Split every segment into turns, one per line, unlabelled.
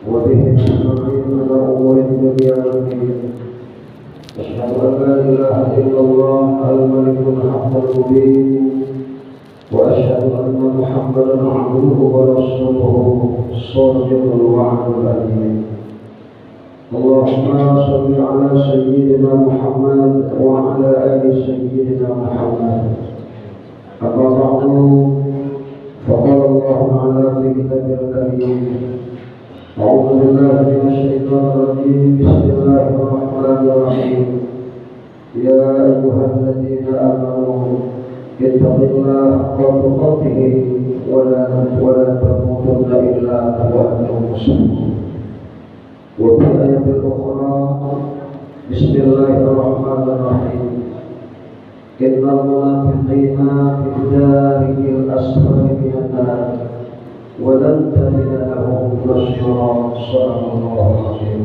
وبه نستعين على أمور الدنيا والدين. أشهد أن لا إله إلا الله الملك الحق المبين، وأشهد أن محمدا عبده ورسوله الصادق الوعد الأمين. اللهم صل على سيدنا محمد وعلى آل سيدنا محمد. أما بعد، فقال الله تعالى في كتابه الكريم: أعوذ بالله من الشيطان الرجيم. بسم الله الرحمن الرحيم. يا أيها الذين آمنوا اتقوا الله حق تقاته ولا تموتن إلا وأنتم مسلمون. وفي الآية الأخرى: بسم الله الرحمن الرحيم. إن المنافقين في الدارك الأسفل من النار ولن تجد لهم نصيرا. صدق الله العظيم.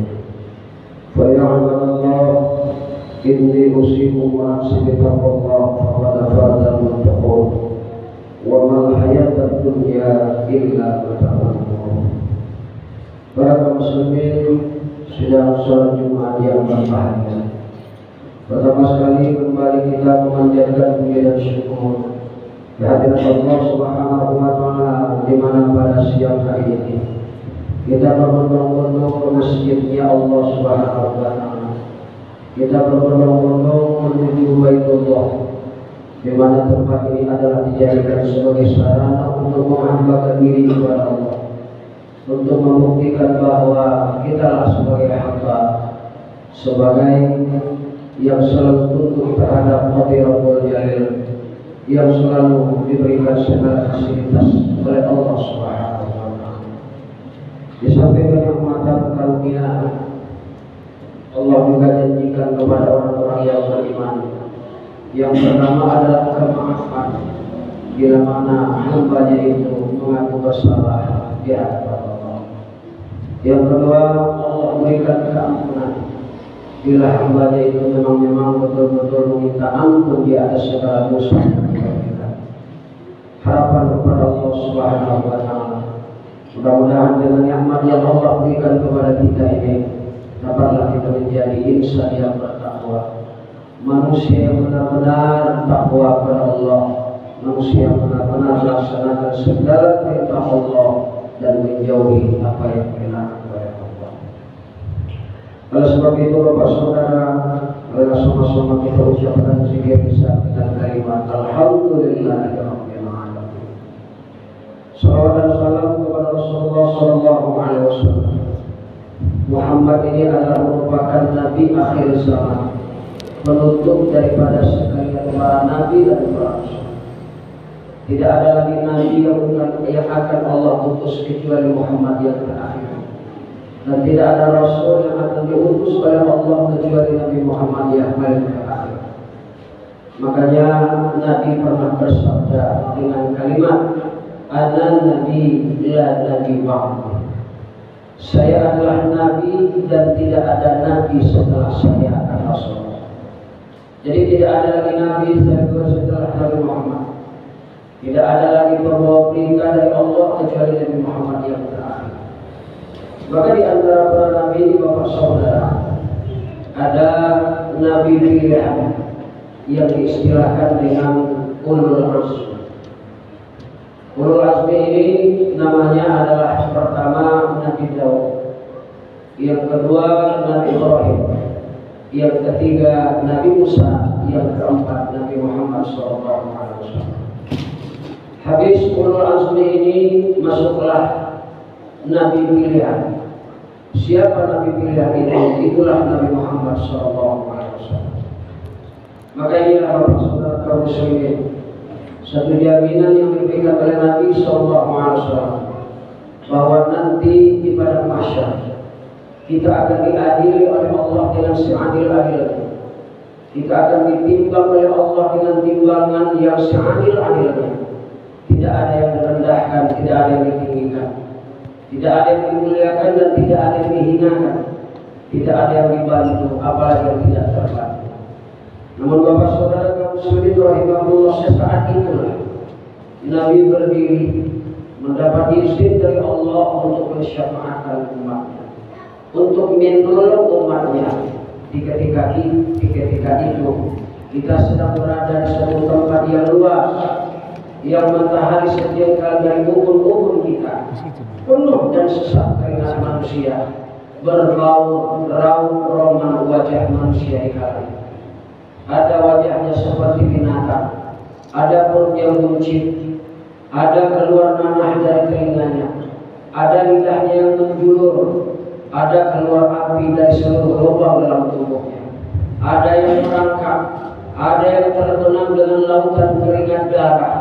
فيعلم الله إني أوصيكم ونفسي بتقوى الله فقد فاز المتقون وما الحياة الدنيا إلا متاع الغرور. Para muslimin sedang sholat Jumat yang berbahagia. Pertama sekali kembali kita memanjatkan puji dan syukur kehadirat Allah Subhanahu wa Ta'ala, di mana pada siang hari ini kita berbondong-bondong ke masjidnya Allah Subhanahu wa Ta'ala. Kita berbondong-bondong menuju Baitullah, di mana tempat ini adalah dijadikan sebagai sarana untuk menghambakan diri kepada Allah, untuk membuktikan bahwa kita sebagai hamba, sebagai yang selalu tunduk terhadap Rabbul Jalil, yang selalu diberikan segala fasilitas oleh Allah Subhanahu wa Ta'ala. Di samping kenikmatan karunia, Allah juga janjikan kepada orang-orang yang beriman. Yang pertama adalah kemaafan bila mana hambanya itu mengaku bersalah di hadapan Allah. Yang kedua, Allah memberikan keampunan bila hambanya itu memang betul-betul meminta ampun di atas segala dosa yang dilakukan. Harapan kepada Allah Subhanahu wa Ta'ala, mudah-mudahan dengan nikmat yang Allah berikan kepada kita ini dapatlah kita menjadi insan yang bertakwa, manusia yang benar-benar takwa kepada Allah, manusia yang benar-benar melaksanakan segala perintah Allah dan menjauhi apa yang dilarang oleh Allah. Oleh sebab itu, Bapak Saudara, marilah sama-sama kita ucapkan zikir lisan dengan kalimat Alhamdulillahirabbil alamin. Salawat dan salam kepada Rasulullah sallallahu alaihi wasallam. Muhammad ini adalah merupakan nabi akhir zaman, penutup daripada sekalian para nabi dan para rasul. Tidak ada lagi nabi yang akan Allah utus kecuali Muhammad yang terakhir. Dan tidak ada rasul yang akan diutus oleh Allah kecuali Nabi Muhammad yang paling terakhir. Makanya Nabi pernah bersabda dengan kalimat Ana Nabi la Nabi ba'di. Saya adalah Nabi dan tidak ada Nabi setelah saya akan Rasul. Jadi tidak ada lagi Nabi setelah Nabi Muhammad. Tidak ada lagi pembawa berita dari Allah kecuali Nabi Muhammad yang terakhir. Maka di antara para nabi ini, Bapak Saudara, ada nabi pilihan yang diistilahkan dengan Ulul Azmi. Ulul Azmi ini namanya adalah pertama Nabi Daud, yang kedua Nabi Ibrahim, yang ketiga Nabi Musa, yang keempat Nabi Muhammad SAW. Habis Ulul Azmi ini masuklah Nabi pilihan. Siapa Nabi pilihan itu? Itulah Nabi Muhammad SAW. Maka inilah Bapak Saudara kaum muslimin, satu jaminan yang diberikan oleh Nabi SAW bahwa nanti di padang mahsyar kita akan diadili oleh Allah dengan seadil-adilnya. Kita akan ditimbang oleh Allah dengan timbangan yang seadil-adilnya. Tidak ada yang direndahkan, tidak ada yang ditinggikan, tidak ada yang dimuliakan dan tidak ada yang dihinakan, tidak ada yang dibantu, apalagi yang tidak terbantu. Namun Bapak Saudara kaum muslimin rahimahullah, sesaat itulah Nabi berdiri mendapat izin dari Allah untuk
mensyafaatkan umatnya, untuk menolong umatnya di ketika itu kita sedang berada di suatu tempat yang luas, yang matahari sejengkal dari ubun-ubun kita, penuh dan sesak keringat manusia, berbau raut roman wajah manusia di kala itu. Ada wajahnya seperti binatang, ada perut yang buncit, ada keluar nanah dari telinganya, ada lidahnya yang menjulur, ada keluar api dari seluruh lubang dalam tubuhnya, ada yang merangkak, ada yang terbenam dengan lautan keringat darah,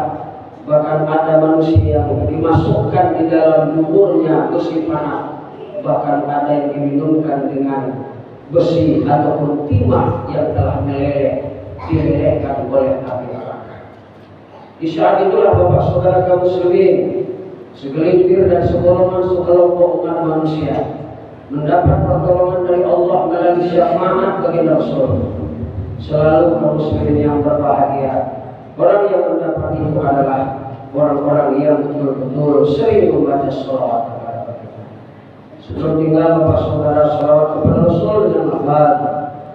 bahkan ada manusia yang dimasukkan di dalam duburnya besi panas, bahkan ada yang diminumkan dengan besi ataupun timah yang telah meleleh, dilelehkan oleh api neraka. Di saat itulah Bapak Saudara kaum muslimin, segelintir dan sekelompok umat manusia mendapat pertolongan dari Allah melalui syafaat bagi Rasul. Selalu kaum muslimin yang berbahagia, orang yang mendapat itu adalah orang-orang yang betul-betul sering membaca sholawat kepada kita. Sebelum tinggal Bapak Saudara sholawat kepada Rasul dengan lafaz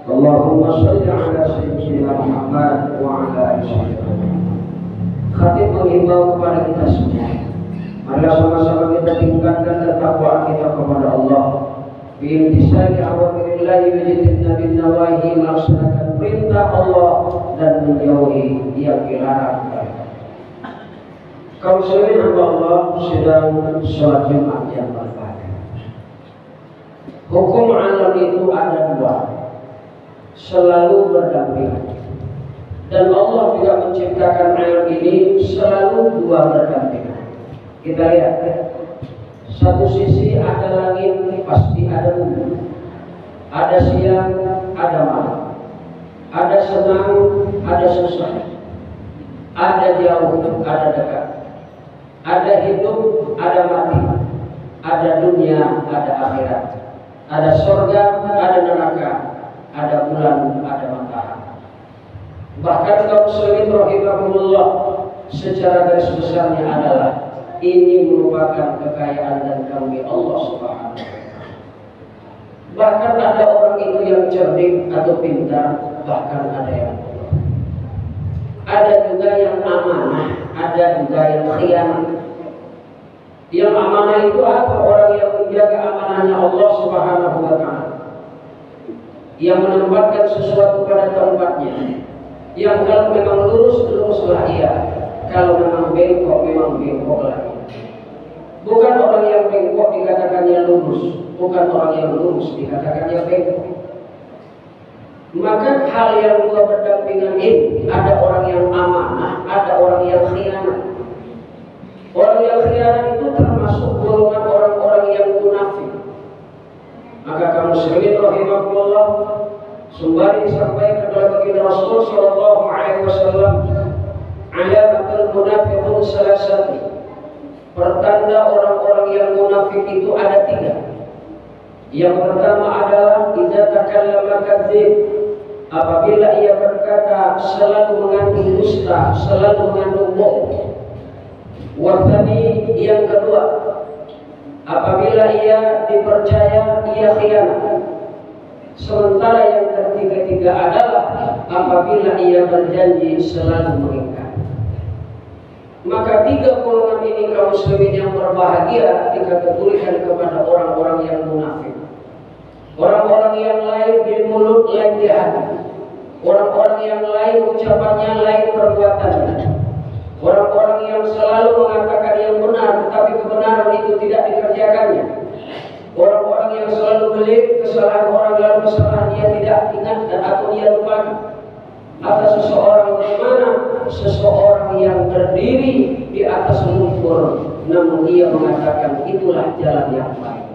Allahumma sholli ala sayyidina Muhammad wa ala alihi wasallam. Khatib menghimbau kepada kita semua, marilah sama-sama kita tingkatkan ketakwaan kita kepada Allah, biimtisali awamirillah wajidna bin nawahi, melaksanakan perintah Allah dan menjauhi yang dilarang. Kaum muslimin hamba Allah sedang sholat Jumat yang berbahagia. Hukum alam itu ada dua, selalu berdampingan. Dan Allah juga menciptakan alam ini selalu dua berdampingan. Kita lihat, satu sisi ada langit, pasti ada bumi, ada siang, ada malam, ada senang, ada susah, ada jauh, ada dekat, ada hidup, ada mati, ada dunia, ada akhirat, ada surga, ada neraka, ada bulan, ada matahari. Bahkan kaum muslimin rahimahumullah, secara garis besarnya adalah ini merupakan kekayaan dan karunia Allah Subhanahu wa Ta'ala. Bahkan ada orang itu yang cerdik atau pintar, bahkan ada yang bodoh. Ada juga yang amanah, ada juga yang khianat. Yang amanah itu apa? Orang yang menjaga amanahnya Allah Subhanahu wa Ta'ala, yang menempatkan sesuatu pada tempatnya, yang kalau memang lurus, luruslah ia, kalau memang bengkok, memang bengkoklah ia. Bukan orang yang bengkok dikatakannya lurus, bukan orang yang lurus dikatakannya bengkok. Maka hal yang dua berdampingan ini, ada orang yang amanah, ada orang yang khianat. Orang yang khianat itu termasuk golongan orang-orang yang munafik. Maka kaum muslimin rahimahullah, sembari disampaikan oleh baginda Rasul sallallahu alaihi wasallam, alamatul munafiqun salasati, pertanda orang-orang yang munafik itu ada tiga. Yang pertama adalah idza takallama kadzib, apabila ia berkata selalu mengandung dusta, selalu mengandung bohong. Wathani, yang kedua, apabila ia dipercaya ia khianat. Sementara yang ketiga adalah apabila ia berjanji selalu mengingkar. Maka tiga golongan ini kaum muslimin yang berbahagia dikategorikan kepada orang-orang yang munafik. Orang-orang yang lain di mulut, lain di hati. Orang-orang yang lain ucapannya, lain perbuatannya. Orang-orang yang selalu mengatakan yang benar, tetapi kebenaran itu tidak dikerjakannya. Orang-orang yang selalu melihat kesalahan orang lalu kesalahan dia tidak ingat dan atau dia lupa. Atas seseorang bagaimana? Seseorang yang berdiri di atas lumpur, namun dia mengatakan itulah jalan yang baik.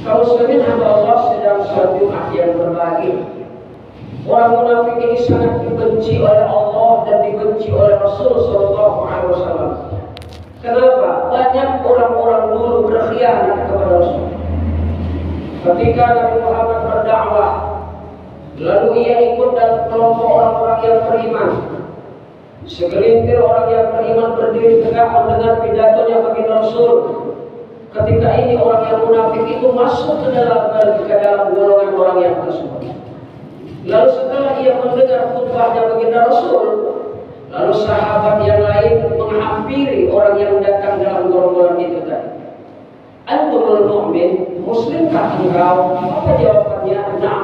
Kalau muslimin hamba Allah sedang sholat Jumat yang berbahagia, orang munafik ini sangat dibenci oleh Allah dan dibenci oleh Rasul sallallahu alaihi wasallam. Kenapa? Banyak orang-orang dulu berkhianat kepada Rasul. Ketika Nabi Muhammad berdakwah, lalu ia ikut dalam kelompok orang-orang yang beriman. Segelintir orang yang beriman berdiri tegak mendengar pidatonya bagi Rasul. ketika ini orang yang munafik itu masuk ke dalam golongan orang yang tersebut. Lalu setelah ia mendengar khutbahnya baginda Rasul, lalu sahabat yang lain menghampiri orang yang datang dalam golongan itu tadi. Antumul mu'min, muslimkah engkau? Apa jawabannya? Nah,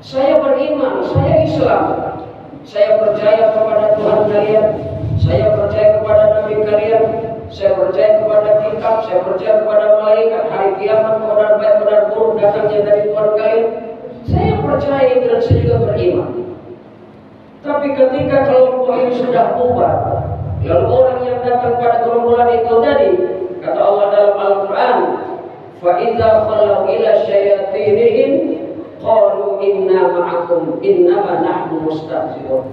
saya beriman, saya Islam, saya percaya kepada Tuhan kalian, saya percaya kepada Nabi kalian, saya percaya kepada kitab, saya percaya kepada malaikat, hari kiamat, qadar baik, qadar buruk datangnya dari Tuhan kalian. Saya percaya itu dan saya juga beriman. Tapi ketika kelompok ini sudah bubar, lalu orang yang datang pada gerombolan itu tadi, kata Allah dalam Al-Quran, فَإِذَا خَلَوْا إِلَى شَيَاطِينِهِمْ قَالُوا إِنَّا مَعَكُمْ إِنَّمَا نَحْنُ مُسْتَهْزِئُونَ.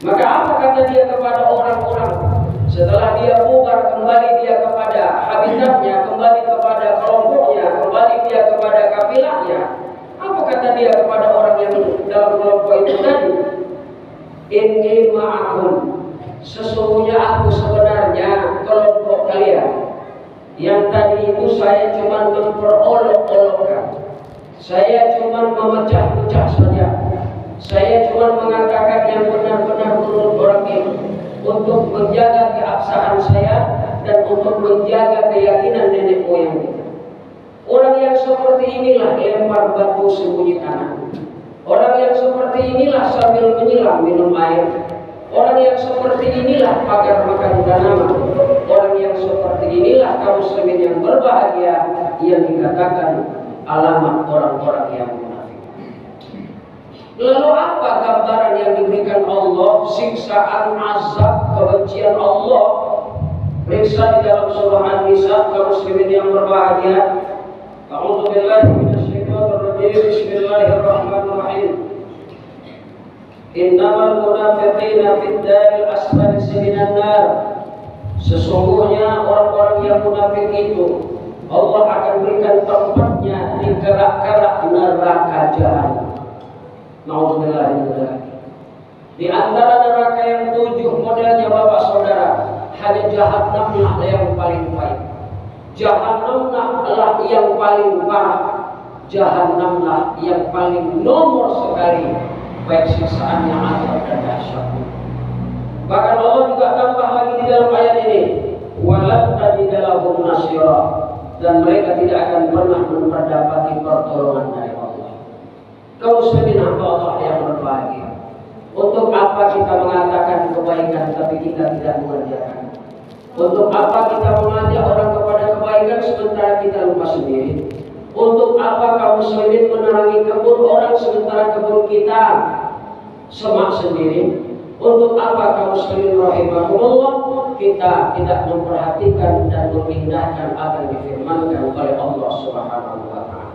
Maka apa kata dia kepada orang-orang setelah dia bubar, kembali dia kepada habitatnya, kembali kepada kelompoknya, kembali dia kepada kafilahnya? Apa kata dia kepada orang yang dalam kelompok itu tadi? Inni ma'akum, sesungguhnya aku sebenarnya kelompok kalian. Yang tadi itu saya cuma memperolok-olokkan, saya cuma memecah-pecah saja, saya cuma mengatakan yang benar-benar menurut orang ini untuk menjaga keabsahan saya dan untuk menjaga keyakinan nenek moyang kita. Orang yang seperti inilah lempar batu sembunyi tanah. Orang yang seperti inilah sambil menyelam minum air. Orang yang seperti inilah pagar makan tanaman. Orang yang seperti inilah kaum muslimin yang berbahagia, yang dikatakan alamat orang-orang yang munafik. Lalu apa gambaran yang diberikan Allah? Siksaan, azab, kebencian Allah. Periksa di dalam surah An-Nisa, kaum muslimin yang berbahagia. A'udzu billahi minasyaitonir rajim. Bismillahirrahmanirrahim. Innamal munafiqina fid daril asfali minan nar. Sesungguhnya orang-orang yang munafik itu Allah akan berikan tempatnya di kerak-kerak neraka jahanam. Nauzubillah. Di antara neraka yang 7 modelnya Bapak Saudara, hanya jahanamlah yang paling pahit. Jahanamlah yang paling parah. Jahanamlah yang paling nomor sekali, baik siksaan yang azab dan dahsyat. Bahkan Allah juga tambah lagi di dalam ayat ini, walan tajida lahum nasyira, dan mereka tidak akan pernah mendapati pertolongan dari Allah. Kaum muslimin hamba Allah yang berbahagia, untuk apa kita mengatakan kebaikan tapi kita tidak mengerjakan? Untuk apa kita mengajak orang kepada kebaikan sementara kita lupa sendiri? Untuk apa kaum muslimin menerangi kebun orang sementara kebun kita semak sendiri? Untuk apa kaum muslimin rahimahumullah kita tidak memperhatikan dan memindahkan apa yang difirmankan oleh Allah Subhanahu wa taala?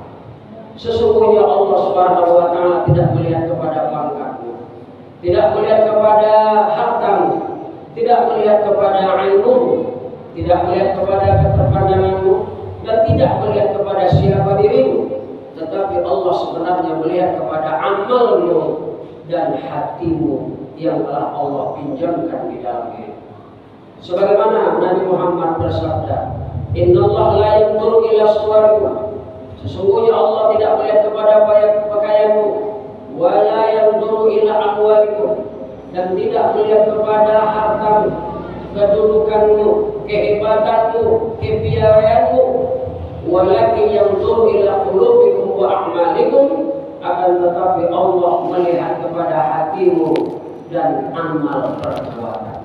Sesungguhnya Allah Subhanahu wa taala tidak melihat kepada pangkatmu, tidak melihat kepada hartamu, tidak melihat kepada ilmu, tidak melihat kepada keterpandanganmu, dan tidak melihat kepada siapa dirimu. Tetapi Allah sebenarnya melihat kepada amalmu dan hatimu yang telah Allah pinjamkan di dalam diri. Sebagaimana Nabi Muhammad bersabda, Innallaha la yanzuru ila suwarikum. Sesungguhnya Allah tidak melihat kepada pakaianmu, wa la yanzuru ila amwalikum, dan tidak melihat kepada hartamu, kedudukanmu, kehebatanmu, kepiawaianmu, walakin yanzuru ila qulubikum wa a'malikum, akan tetapi Allah melihat kepada hatimu dan amal perbuatan.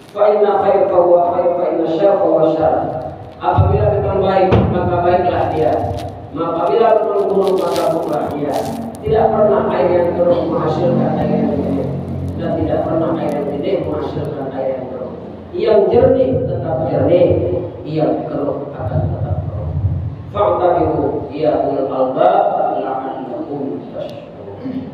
Fa inna khaifa wa khaifa inna syarra wa syarra. Apabila memang baik maka baiklah dia, apabila memang buruk maka buruklah dia. Tidak pernah air yang keruh menghasilkan air yang jernih, dan tidak pernah air yang jernih menghasilkan air yang keruh. Yang jernih tetap jernih, yang keruh akan tetap keruh. Fa'tabiru ya ulul albab la'allakum tashkurun.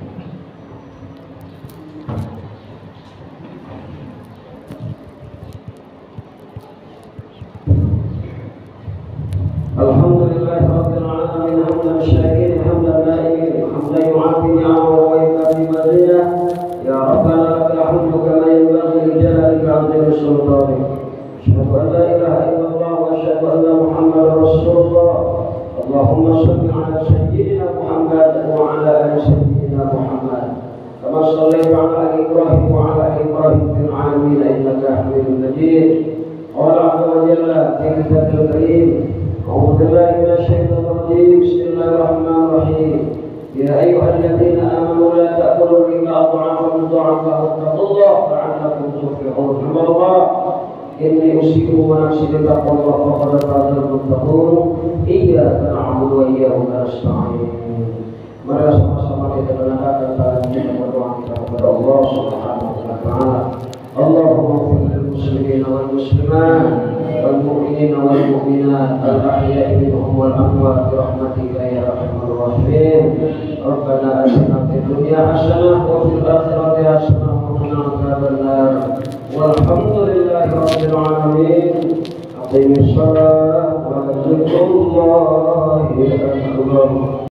Alhamdulillah rabbil alamin, hamdan syakirin, hamdan na'imin, hamdan yu'afi ni'amahu wa yukafi mazidah. Ya Rabbana lakal hamdu kama yanbaghi li jalalika 'azimi sultanik. Asyhadu an la ilaha illallah wa asyhadu anna صل على سيدنا محمد وعلى آل سيدنا محمد كما صليت على آل إبراهيم وعلى آل إبراهيم في العالمين إنك حميد مجيد. قال عز وجل في كتابه الكريم أعوذ بالله من الشيطان الرجيم بسم الله الرحمن الرحيم يا أيها الذين آمنوا لا تأكلوا الربا أضعافا مضاعفة واتقوا الله لعلكم تفلحون. حمد الله إني أوصيكم ونفسي بتقوى الله فقد فاز المتقون. إياك نعبد وإياك نستعين. Mari sama-sama kita menangkapkan tangan kita berdoa kita kepada Allah Subhanahu wa taala. Allahumma ighfir lil muslimin wal muslimat wal mu'minin wal mu'minat al ahya'i minhum wal amwat bi rahmatika ya arhamar rahimin. Rabbana atina fid dunya hasanah wa fil akhirati hasanah wa qina adzabannar. Walhamdulillahi rabbil alamin. Aqimis shalah wa zikrullah.